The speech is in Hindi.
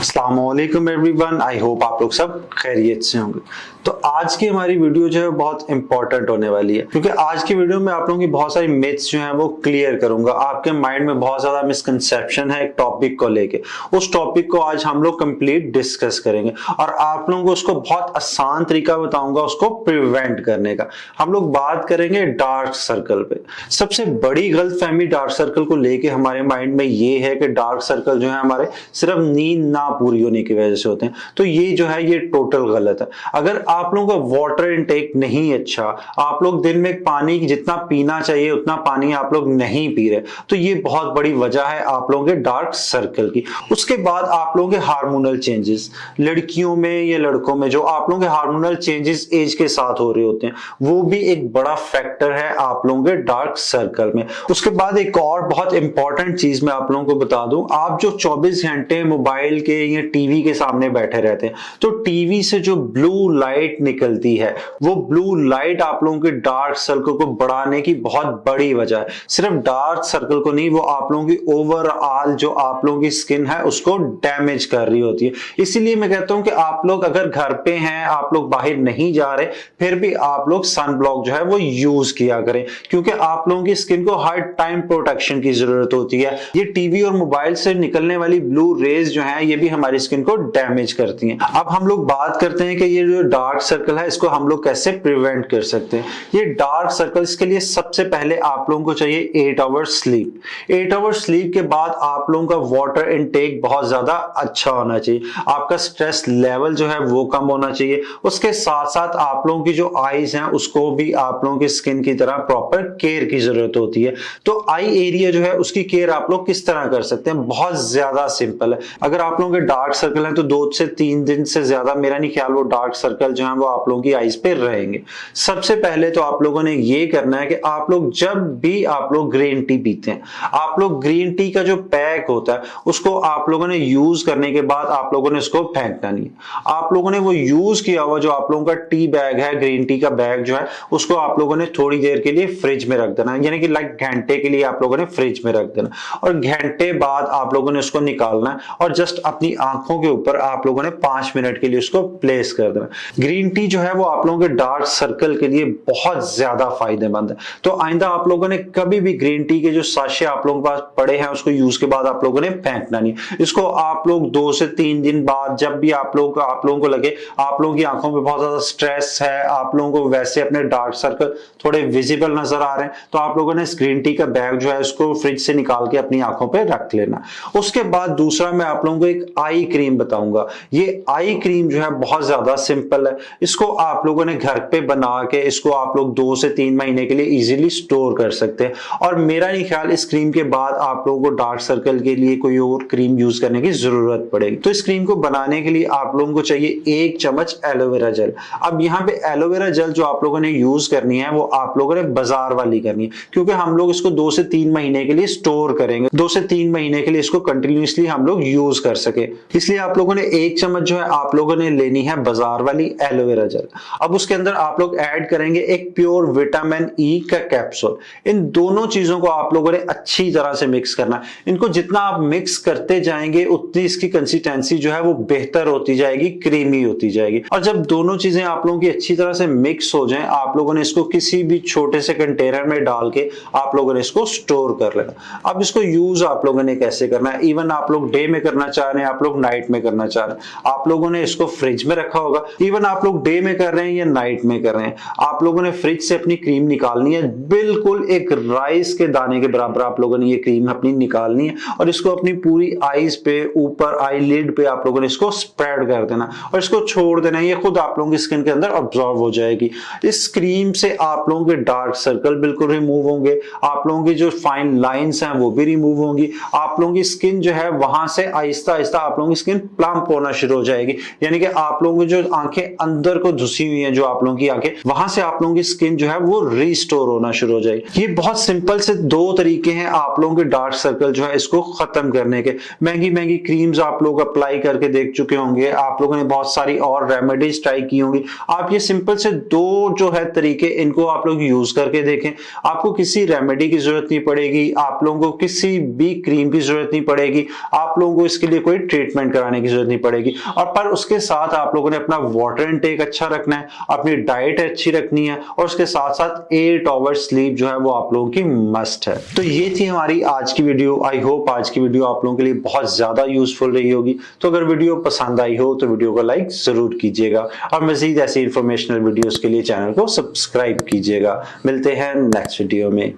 अस्सलाम वालेकुम एवरीवन, आई होप आप लोग सब खैरियत से होंगे। तो आज की हमारी वीडियो जो है बहुत इंपॉर्टेंट होने वाली है, क्योंकि आज की वीडियो में आप लोगों की बहुत सारी मिथ्स जो हैं वो क्लियर करूंगा। आपके माइंड में बहुत ज्यादा मिसकंसेप्शन है एक टॉपिक को लेके, उस टॉपिक को आज हम लोग कंप्लीट डिस्कस करेंगे और आप लोगों को उसको बहुत आसान तरीका बताऊंगा उसको प्रिवेंट करने का। हम लोग बात करेंगे डार्क सर्कल पे। सबसे बड़ी गलतफहमी डार्क सर्कल को लेके हमारे माइंड में ये है कि डार्क सर्कल जो है हमारे सिर्फ नींद ना पूरी होने की वजह से होते हैं। तो ये जो है ये टोटल गलत है। अगर आप लोगों का वाटर इनटेक नहीं अच्छा, आप लोग दिन में पानी जितना पीना चाहिए उतना पानी आप लोग नहीं पी रहे, तो ये बहुत बड़ी वजह है आप लोगों के डार्क सर्कल की। उसके बाद आप लोगों के हार्मोनल चेंजेस, लड़कियों में या लड़कों में जो आप लोगों के हार्मोनल चेंजेस एज के साथ हो रहे होते हैं, वो भी एक बड़ा फैक्टर है आप लोगों के डार्क सर्कल में। उसके बाद एक और बहुत इंपॉर्टेंट चीज मैं आप लोगों को बता दूं, आप जो 24 घंटे मोबाइल के या टीवी के सामने बैठे रहते हैं, तो टीवी से जो ब्लू लाइट निकलती है, वो ब्लू लाइट आप लोगों के डार्क सर्कल को बढ़ाने की बहुत बड़ी वजह है। सिर्फ डार्क सर्कल को नहीं, वो आप लोगों की ओवरऑल जो आप लोगों की स्किन है उसको डैमेज कर रही होती है। इसीलिए मैं कहता हूं कि आप लोग अगर घर पे हैं, आप लोग बाहर नहीं जा रहे, फिर भी आप लोग सन ब्लॉक जो है वो यूज किया करें, क्योंकि आप लोगों की स्किन को हर टाइम प्रोटेक्शन की जरूरत होती है। ये टीवी और मोबाइल से निकलने वाली ब्लू रेज जो है ये भी हमारी स्किन को डैमेज करती हैं। अब हम लोग बात करते हैं कि ये जो डार्क सर्कल है इसको हम लोग कैसे प्रिवेंट कर सकते हैं। ये डार्क सर्कल, इसके लिए सबसे पहले आप लोगों को चाहिए 8 आवर्स स्लीप। 8 आवर्स स्लीप के बाद आप लोगों का वाटर इनटेक बहुत ज्यादा अच्छा होना चाहिए, आपका स्ट्रेस लेवल जो है वो कम होना चाहिए। उसके साथ साथ आप लोगों की जो आईज हैं उसको भी आप लोगों की स्किन की तरह प्रॉपर केयर की जरूरत होती है। तो आई एरिया जो है उसकी केयर आप लोग किस तरह कर सकते हैं, बहुत ज्यादा सिंपल है। अगर आप लोगों के डार्क सर्कल है तो 2 से 3 दिन से ज्यादा मेरा नहीं ख्याल वो डार्क सर्कल जो है वो आप लोगों की आईज पे रहेंगे। सबसे पहले तो आप लोगों ने ये करना है कि आप लोग जब भी आप लोग ग्रीन टी पीते हैं, आप लोग ग्रीन टी का जो पैक होता है उसको आप लोगों ने यूज करने के बाद आप लोगों ने उसको फेंकना नहीं है। आप लोगों ने वो यूज किया हुआ जो आप लोगों का टी बैग है, ग्रीन टी का बैग जो है, उसको आप लोगों ने थोड़ी देर के लिए फ्रिज में रख देना, यानी कि लाइक घंटे के लिए आप लोगों ने फ्रिज में रख देना और घंटे बाद आप लोगों ने उसको निकालना है और जस्ट अपनी आंखों के ऊपर आप लोगों ने 5 मिनट के लिए उसको प्लेस कर देना। ग्रीन टी जो है वो आप लोगों के डार्क सर्कल के लिए बहुत ज्यादा फायदेमंद है। तो आइंदा आप लोगों ने कभी भी ग्रीन टी के जो साशे आप लोगों के पास पड़े हैं उसको यूज के बाद आप लोगों ने फेंकना नहीं। इसको आप लोग 2 से 3 दिन बाद जब भी आप लोगों को लगे आप लोगों की आंखों में बहुत ज्यादा स्ट्रेस है, आप लोगों को वैसे अपने डार्क सर्कल थोड़े विजिबल नजर आ रहे हैं, तो आप लोगों ने इस ग्रीन टी का बैग जो है उसको फ्रिज से निकाल के अपनी आंखों पे रख लेना। उसके बाद दूसरा मैं आप लोगों को एक आई क्रीम बताऊंगा। ये आई क्रीम जो है बहुत ज्यादा सिंपल है, इसको आप लोगों ने घर पे बना के इसको आप लोग 2 से 3 महीने के लिए इजीली स्टोर कर सकते हैं और मेरा नहीं ख्याल इस क्रीम के बाद आप लोगों को डार्क सर्कल के लिए कोई और क्रीम यूज करने की जरूरत पड़ेगी। तो इस क्रीम को बनाने के लिए आप लोगों को चाहिए 1 चम्मच एलोवेरा जेल। अब यहाँ पे एलोवेरा जेल जो आप लोगों ने यूज करनी है वो आप लोगों ने बाजार वाली करनी है, क्योंकि हम लोग इसको 2 से 3 महीने के लिए स्टोर करेंगे, 2 से 3 महीने के लिए इसको कंटिन्यूअसली हम लोग यूज कर सके। इसलिए आप लोगों ने 1 चम्मच जो है आप लोगों ने लेनी है बाजार वाली एलोवेरा जेल। अब उसके अंदर आप लोग ऐड करेंगे एक प्योर विटामिन ई का कैप्सूल। इन दोनों चीजों को आप लोगों ने अच्छी तरह से मिक्स करना है। इनको जितना आप मिक्स करते जाएंगे उतनी इसकी कंसिस्टेंसी जो है वो बेहतर होती जाएगी, क्रीमी होती जाएगी। और जब दोनों चीजें आप लोगों की अच्छी तरह से मिक्स हो जाएं, आप लोगों ने इसको किसी भी छोटे से कंटेनर में डाल के आप लोगों ने इसको स्टोर कर लेना। अब इसको यूज आप लोगों ने कैसे करना है, इवन आप लोग डे में करना चाह रहे हैं, आप लोग नाइट में करना चाह रहे हैं, आप लोगों ने इसको फ्रिज में रखा होगा। इवन आप लोग डे में कर रहे हैं या नाइट में कर रहे हैं, आप लोगों ने फ्रिज से अपनी क्रीम निकालनी है, बिल्कुल एक राइस के दाने के बराबर आप लोगों ने ये क्रीम अपनी निकालनी है और इसको अपनी पूरी आईज पे, ऊपर आई लिड पे आप लोगों ने इसको स्प्रेड कर देना और इसको छोड़ देना। ये खुद आप लोगों की स्किन के अंदर ऑब्जॉर्व हो जाएगी। इस क्रीम से आप लोगों के डार्क सर्कल बिल्कुल रिमूव होंगे, आप लोगों की जो फाइन लाइंस हैं वो भी रिमूव होंगी, आप लोगों की स्किन जो है वहां से आहिस्ता आहिस्ता आप लोगों की स्किन प्लम्प होना शुरू हो जाएगी, यानी कि आप लोगों की जो आंखें अंदर को धुसी हुई हैं, जो आप लोगों की आंखें, वहां से आप लोगों की स्किन जो है वो रिस्टोर होना शुरू हो जाएगी। ये बहुत सिंपल से 2 तरीके हैं आप लोगों के डार्क सर्कल जो है इसको खत्म करने के। महंगी महंगी क्रीम्स आप लोग अप्लाई करके देख चुके होंगे, आप लोगों ने बहुत सारी और रेमेडीज ट्राई की होंगी। आप ये सिंपल से 2 जो है तरीके, इनको आप लोग यूज करके देखें। आपको किसी रेमेडी की जरूरत नहीं पड़ेगी, आप लोगों को किसी भी क्रीम की जरूरत नहीं पड़ेगी, आप लोगों को इसके लिए कोई ट्रीटमेंट कराने की जरूरत नहीं पड़ेगी। और पर उसके साथ आप लोगों ने अपना वाटर इनटेक अच्छा रखना है, अपनी डाइट अच्छी रखनी है और उसके साथ साथ 8 आवर्स स्लीप जो है वो आप लोगों की मस्ट है। तो ये थी हमारी आज की वीडियो। आई होप आज की वीडियो आप लोगों के लिए बहुत ज्यादा यूजफुल रही होगी। तो अगर वीडियो पसंद आई हो तो वीडियो को लाइक जरूर कीजिएगा और मजीद ऐसी इंफॉर्मेशनल वीडियोस के लिए चैनल को सब्सक्राइब कीजिएगा। मिलते हैं नेक्स्ट वीडियो में।